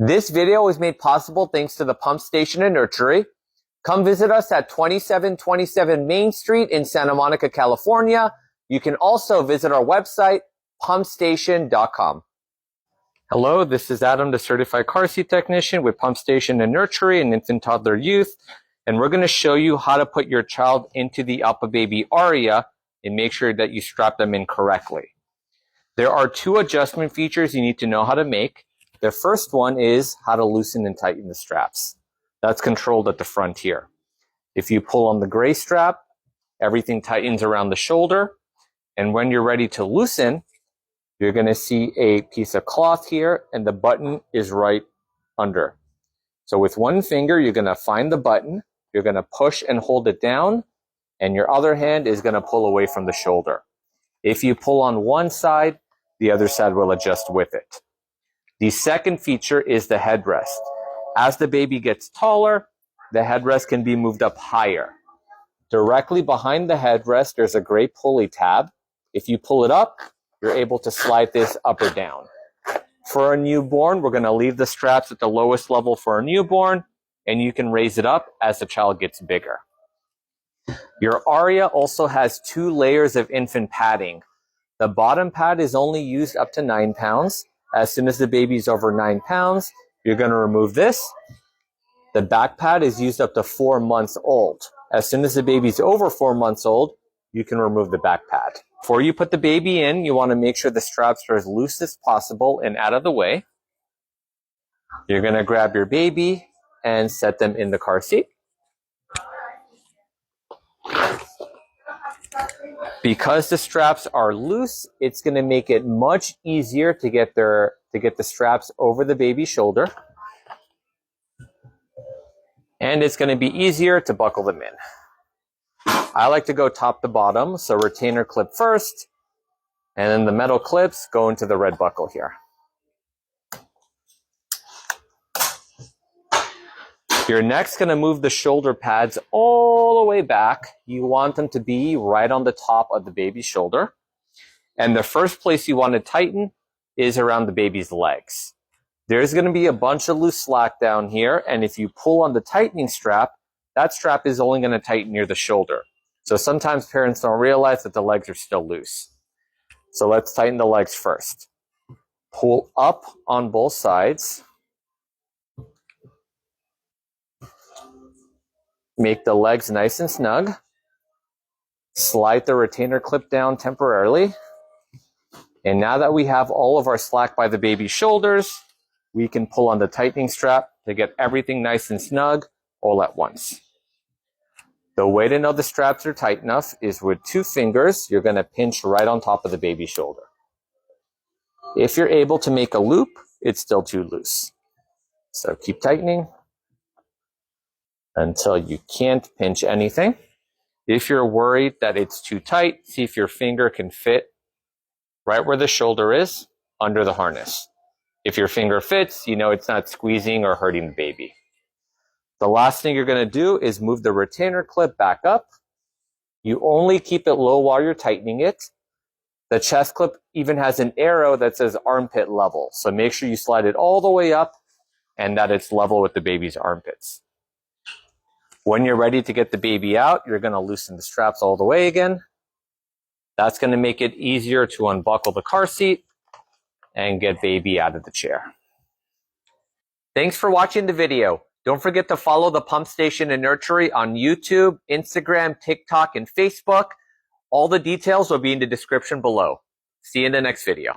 This video was made possible thanks to the Pump Station and Nursery. Come visit us at 2727 Main Street in Santa Monica, California. You can also visit our website, pumpstation.com. Hello, this is Adam, the certified car seat technician with Pump Station and Nursery and Infant Toddler Youth. And we're going to show you how to put your child into the Uppababy Aria and make sure that you strap them in correctly. There are two adjustment features you need to know how to make. The first one is how to loosen and tighten the straps. That's controlled at the front here. If you pull on the gray strap, everything tightens around the shoulder. And when you're ready to loosen, you're going to see a piece of cloth here and the button is right under. So with one finger, you're going to find the button. You're going to push and hold it down, and your other hand is going to pull away from the shoulder. If you pull on one side, the other side will adjust with it. The second feature is the headrest. As the baby gets taller, the headrest can be moved up higher. Directly behind the headrest, there's a gray pulley tab. If you pull it up, you're able to slide this up or down. For a newborn, we're going to leave the straps at the lowest level for a newborn, and you can raise it up as the child gets bigger. Your Aria also has 2 layers of infant padding. The bottom pad is only used up to 9 pounds. As soon as the baby's over 9 pounds, you're going to remove this. The back pad is used up to 4 months old. As soon as the baby's over 4 months old, you can remove the back pad. Before you put the baby in, you want to make sure the straps are as loose as possible and out of the way. You're going to grab your baby and set them in the car seat. Because the straps are loose, it's going to make it much easier to get the straps over the baby's shoulder. And it's going to be easier to buckle them in. I like to go top to bottom, so retainer clip first, and then the metal clips go into the red buckle here. You're next going to move the shoulder pads all the way back. You want them to be right on the top of the baby's shoulder. And the first place you want to tighten is around the baby's legs. There's going to be a bunch of loose slack down here, and if you pull on the tightening strap, that strap is only going to tighten near the shoulder. So sometimes parents don't realize that the legs are still loose. So let's tighten the legs first. Pull up on both sides. Make the legs nice and snug. Slide the retainer clip down temporarily. And now that we have all of our slack by the baby's shoulders, we can pull on the tightening strap to get everything nice and snug all at once. The way to know the straps are tight enough is with 2 fingers, you're going to pinch right on top of the baby's shoulder. If you're able to make a loop, it's still too loose. So keep tightening until you can't pinch anything. If you're worried that it's too tight, see if your finger can fit right where the shoulder is under the harness. If your finger fits, you know it's not squeezing or hurting the baby. The last thing you're going to do is move the retainer clip back up. You only keep it low while you're tightening it. The chest clip even has an arrow that says armpit level. So make sure you slide it all the way up and that it's level with the baby's armpits. When you're ready to get the baby out, you're going to loosen the straps all the way again. That's going to make it easier to unbuckle the car seat and get baby out of the chair. Thanks for watching the video. Don't forget to follow the Pump Station and Nursery on YouTube, Instagram, TikTok, and Facebook. All the details will be in the description below. See you in the next video.